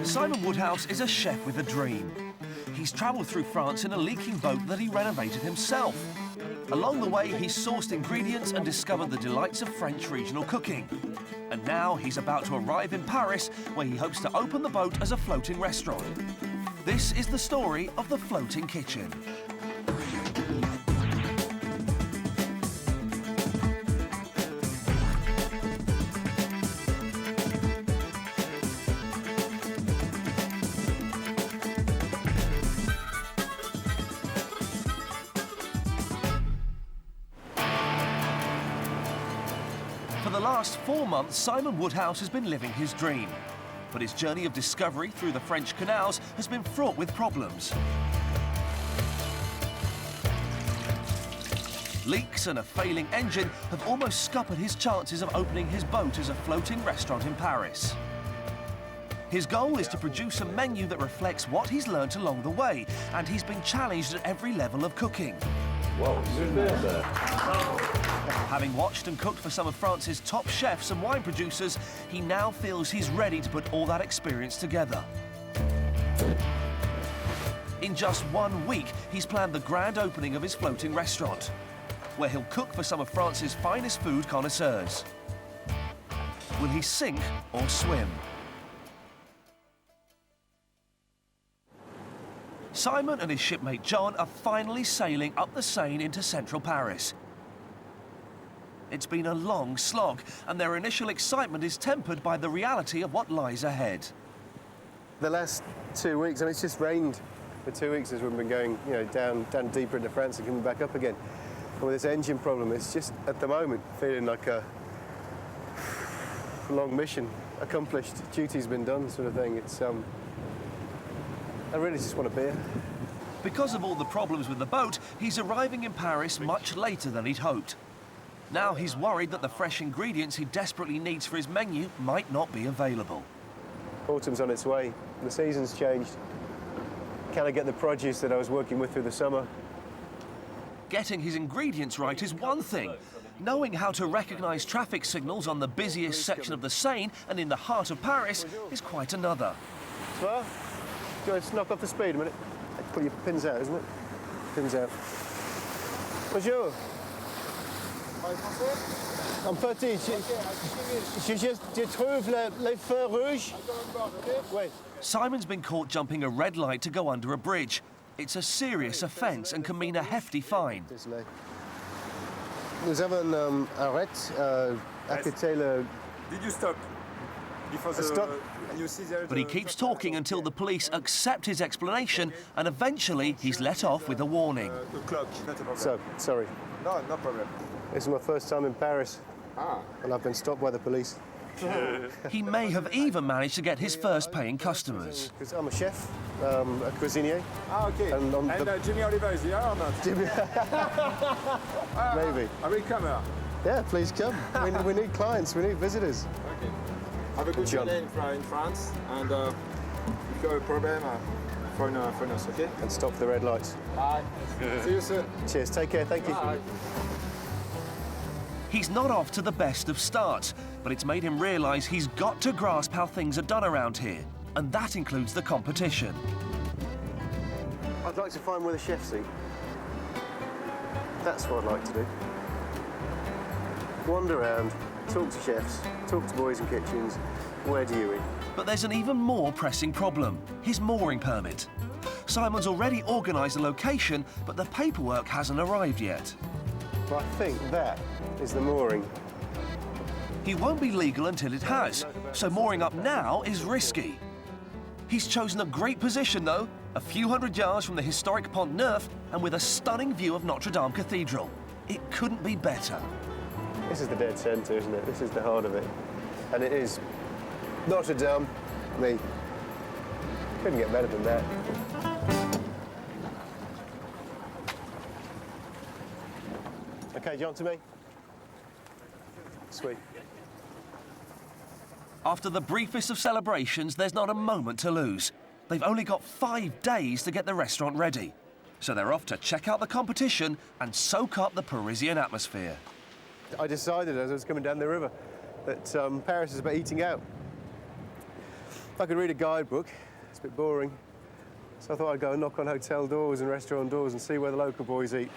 Simon Woodhouse is a chef with a dream. He's travelled through France in a leaking boat that he renovated himself. Along the way, he's sourced ingredients and discovered the delights of French regional cooking. And now he's about to arrive in Paris, where he hopes to open the boat as a floating restaurant. This is the story of the Floating Kitchen. For the last 4 months, Simon Woodhouse has been living his dream. But his journey of discovery through the French canals has been fraught with problems. Leaks and a failing engine have almost scuppered his chances of opening his boat as a floating restaurant in Paris. His goal is to produce a menu that reflects what he's learnt along the way, and he's been challenged at every level of cooking. Whoa, Having watched and cooked for some of France's top chefs and wine producers, he now feels he's ready to put all that experience together. In just 1 week, he's planned the grand opening of his floating restaurant, where he'll cook for some of France's finest food connoisseurs. Will he sink or swim? Simon and his shipmate John are finally sailing up the Seine into central Paris. It's been a long slog, and their initial excitement is tempered by the reality of what lies ahead. The last 2 weeks, I mean, it's just rained for 2 weeks as we've been going, down deeper into France and coming back up again. And with this engine problem, it's just, at the moment, feeling like a long mission accomplished, duty's been done sort of thing. It's, I really just want a beer. Because of all the problems with the boat, he's arriving in Paris much later than he'd hoped. Now he's worried that the fresh ingredients he desperately needs for his menu might not be available. Autumn's on its way. The season's changed. Can I get the produce that I was working with through the summer? Getting his ingredients right is one thing. Knowing how to recognise traffic signals on the busiest section of the Seine and in the heart of Paris is quite another. Well, do you want to knock off the speed a minute? Pull your pins out, isn't it? Pins out. Bonjour. Un petit. Je trouve les feux rouges. Wait. Simon's been caught jumping a red light to go under a bridge. It's a serious offence and can mean a hefty fine. Nous avons arrête à côté le... Did you stop? Before the... Stop. You see there But he keeps talking until the police accept his explanation, and eventually he's let off with a warning. the clock, not a problem. So, sorry. No, no problem. This is my first time in Paris, and I've been stopped by the police. He may have even managed to get his first paying customers. Because I'm a chef, a cuisinier. Okay. And Jimmy Oliver is here or not? Maybe. I will come here. Yeah, please come. We need clients, we need visitors. Okay. Have a good John. journey in France, and if you have a problem, phone us, okay? And stop the red lights. Bye. See you soon. Cheers, take care, thank you. Bye. He's not off to the best of starts, but it's made him realise he's got to grasp how things are done around here, and that includes the competition. I'd like to find where the chefs eat. That's what I'd like to do. Wander around, talk to chefs, talk to boys in kitchens. Where do you eat? But there's an even more pressing problem, his mooring permit. Simon's already organised a location, but the paperwork hasn't arrived yet. Well, I think that is the mooring. He won't be legal until it has, so mooring up now is risky. He's chosen a great position, though, a few hundred yards from the historic Pont Neuf and with a stunning view of Notre Dame Cathedral. It couldn't be better. This is the dead centre, isn't it? This is the heart of it. And it is Notre Dame. Couldn't get better than that. Okay, John, to me. Sweet. After the briefest of celebrations, there's not a moment to lose. They've only got 5 days to get the restaurant ready. So they're off to check out the competition and soak up the Parisian atmosphere. I decided as I was coming down the river that Paris is about eating out. If I could read a guidebook, it's a bit boring. So I thought I'd go and knock on hotel doors and restaurant doors and see where the local boys eat.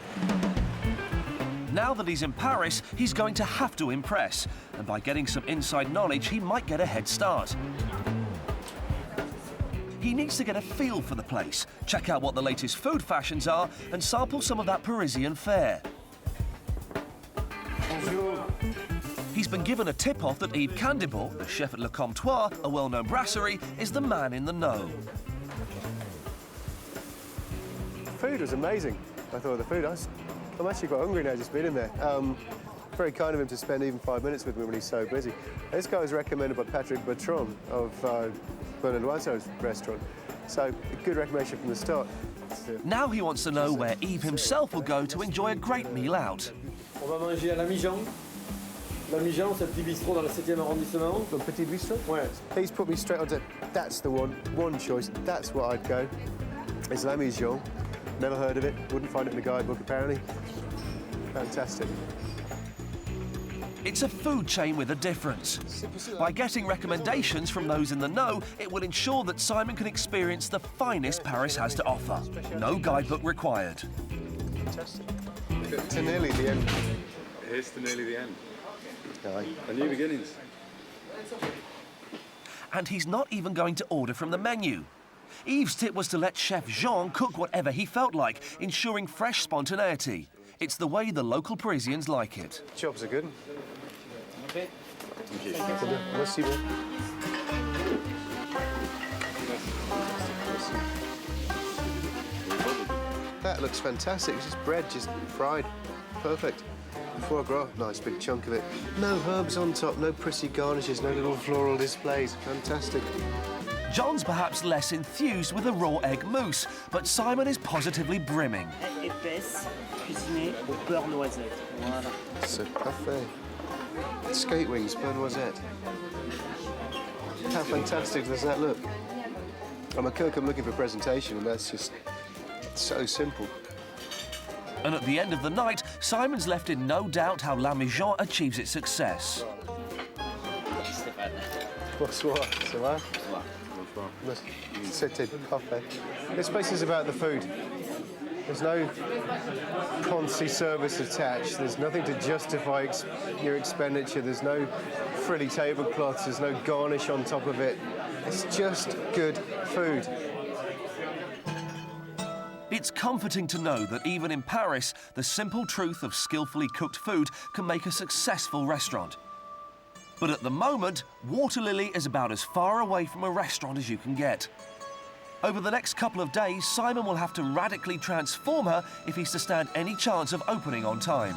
Now that he's in Paris, he's going to have to impress. And by getting some inside knowledge, he might get a head start. He needs to get a feel for the place, check out what the latest food fashions are, and sample some of that Parisian fare. Bonjour. He's been given a tip-off that Yves Candibal, the chef at Le Comptoir, a well-known brasserie, is the man in the know. The food was amazing. I thought the food, I'm actually quite hungry now just being in there. Very kind of him to spend even 5 minutes with me when he's so busy. This guy was recommended by Patrick Bertrand of Bernard Loiseau's restaurant. So, a good recommendation from the start. Now he wants to know where Yves himself will go to enjoy a great meal out. On va manger à La Mijan. La Mijan, c'est un petit bistrot dans le 7e arrondissement. The Petit Bistro? Ouais. He's put me straight onto, that's the one choice, that's what I'd go. It's La Mijan. Never heard of it, wouldn't find it in the guidebook apparently. Fantastic. It's a food chain with a difference. By getting recommendations from those in the know, it will ensure that Simon can experience the finest Paris has to offer. No guidebook required. Fantastic. To nearly the end. Here's to nearly the end. Aye. A new beginnings. And he's not even going to order from the menu. Yves' tip was to let Chef Jean cook whatever he felt like, ensuring fresh spontaneity. It's the way the local Parisians like it. Jobs are good. Okay. Merci bien. That looks fantastic. It's just bread, just fried. Perfect. Foie gras, nice big chunk of it. No herbs on top, no prissy garnishes, no little floral displays. Fantastic. John's perhaps less enthused with the raw egg mousse, but Simon is positively brimming. Épaisse, cuisinée au beurre noisette. Voilà. C'est parfait. Skate wings, beurre noisette. How fantastic does that look? I'm a cook, I'm looking for presentation, and that's just so simple. And at the end of the night, Simon's left in no doubt how La Mijan achieves its success. Bonsoir, ça va? C'était parfait. This place is about the food. There's no fancy service attached. There's nothing to justify your expenditure. There's no frilly tablecloths. There's no garnish on top of it. It's just good food. It's comforting to know that even in Paris, the simple truth of skillfully cooked food can make a successful restaurant. But at the moment, Waterlily is about as far away from a restaurant as you can get. Over the next couple of days, Simon will have to radically transform her if he's to stand any chance of opening on time.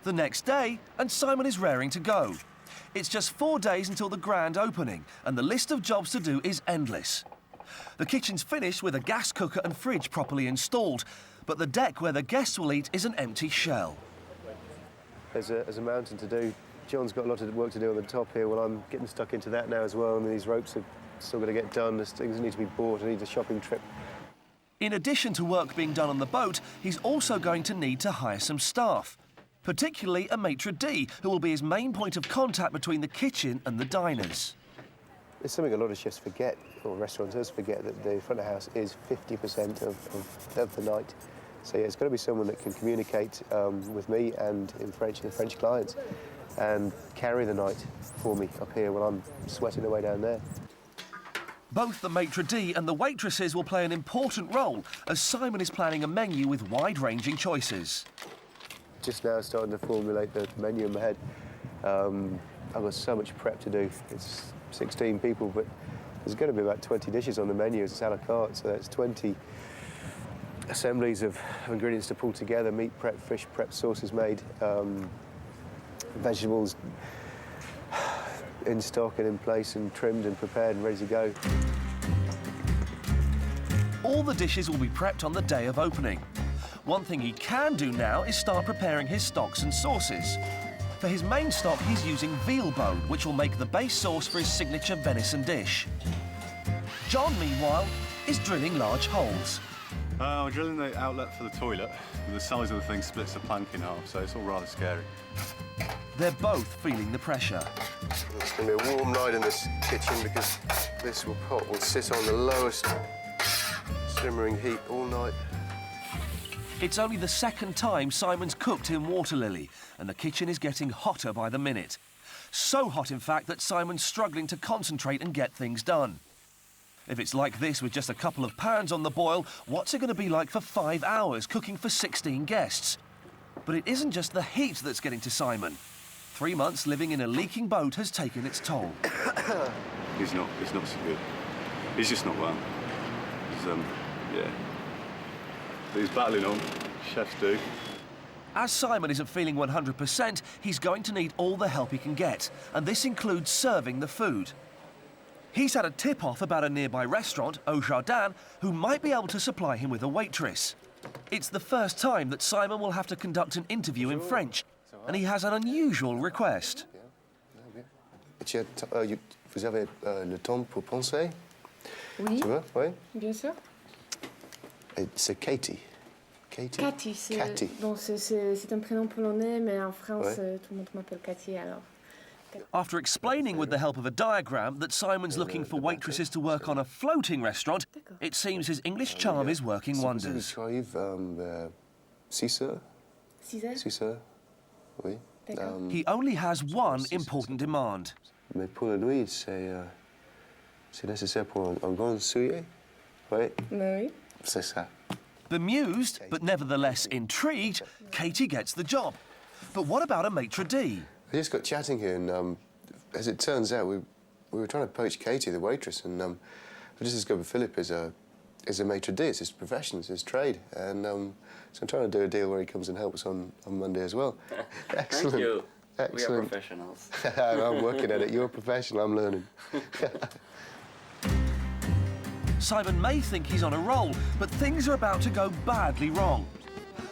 The next day, and Simon is raring to go. It's just 4 days until the grand opening, and the list of jobs to do is endless. The kitchen's finished with a gas cooker and fridge properly installed, but the deck where the guests will eat is an empty shell. There's a mountain to do. John's got a lot of work to do on the top here. Well, I'm getting stuck into that now as well, and these ropes are still going to get done. There's things that need to be bought. I need a shopping trip. In addition to work being done on the boat, he's also going to need to hire some staff, particularly a maitre d', who will be his main point of contact between the kitchen and the diners. There's something a lot of chefs forget, or restaurateurs forget, that the front of house is 50% of the night. So yeah, it's got to be someone that can communicate with me and in French, the French clients, and carry the night for me up here while I'm sweating away down there. Both the maitre d' and the waitresses will play an important role, as Simon is planning a menu with wide-ranging choices. Just now starting to formulate the menu in my head. I've got so much prep to do. It's 16 people, but there's going to be about 20 dishes on the menu. It's a la carte, so that's 20 assemblies of ingredients to pull together. Meat prep, fish prep, sauces made, vegetables in stock and in place and trimmed and prepared and ready to go. All the dishes will be prepped on the day of opening. One thing he can do now is start preparing his stocks and sauces. For his main stock, he's using veal bone, which will make the base sauce for his signature venison dish. John, meanwhile, is drilling large holes. We're drilling the outlet for the toilet. The size of the thing splits the plank in half, so it's all rather scary. They're both feeling the pressure. It's going to be a warm night in this kitchen because this pot will sit on the lowest simmering heat all night. It's only the second time Simon's cooked in Waterlily, and the kitchen is getting hotter by the minute. So hot, in fact, that Simon's struggling to concentrate and get things done. If it's like this with just a couple of pans on the boil, what's it going to be like for 5 hours cooking for 16 guests? But it isn't just the heat that's getting to Simon. 3 months living in a leaking boat has taken its toll. He's not so good. He's just not well. Yeah. He's battling on. Chefs do. As Simon isn't feeling 100%, he's going to need all the help he can get, and this includes serving the food. He's had a tip-off about a nearby restaurant, Au Jardin, who might be able to supply him with a waitress. It's the first time that Simon will have to conduct an interview in French, and he has an unusual request. Vous avez le temps pour penser? Oui, Tu vois? Oui. bien sûr. C'est Katie. Katie. Cathy, c'est Cathy. bon, c'est un prénom polonais, mais en France, Ouais. tout le monde m'appelle Cathy, alors. After explaining with the help of a diagram that Simon's looking for waitresses to work on a floating restaurant, it seems his English charm is working wonders. César? César? Oui. D'accord. He only has one important demand. Mais pour la nuit, c'est nécessaire pour un grand soulier? Oui. Ben oui. C'est ça. Bemused, but nevertheless intrigued, Katie gets the job. But what about a maitre d'? I just got chatting here, and as it turns out, we were trying to poach Katie, the waitress, and we just discovered Philip is a maitre d'. It's his profession, it's his trade, and so I'm trying to do a deal where he comes and helps on Monday as well. Excellent. Thank you. Excellent. We are professionals. I'm working at it. You're a professional. I'm learning. Simon may think he's on a roll, but things are about to go badly wrong.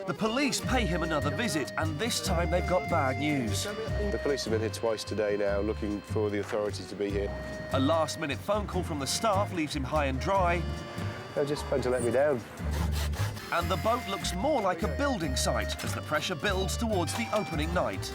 The police pay him another visit, and this time they've got bad news. The police have been here twice today now, looking for the authorities to be here. A last-minute phone call from the staff leaves him high and dry, They're just trying to let me down. and the boat looks more like a building site as the pressure builds towards the opening night.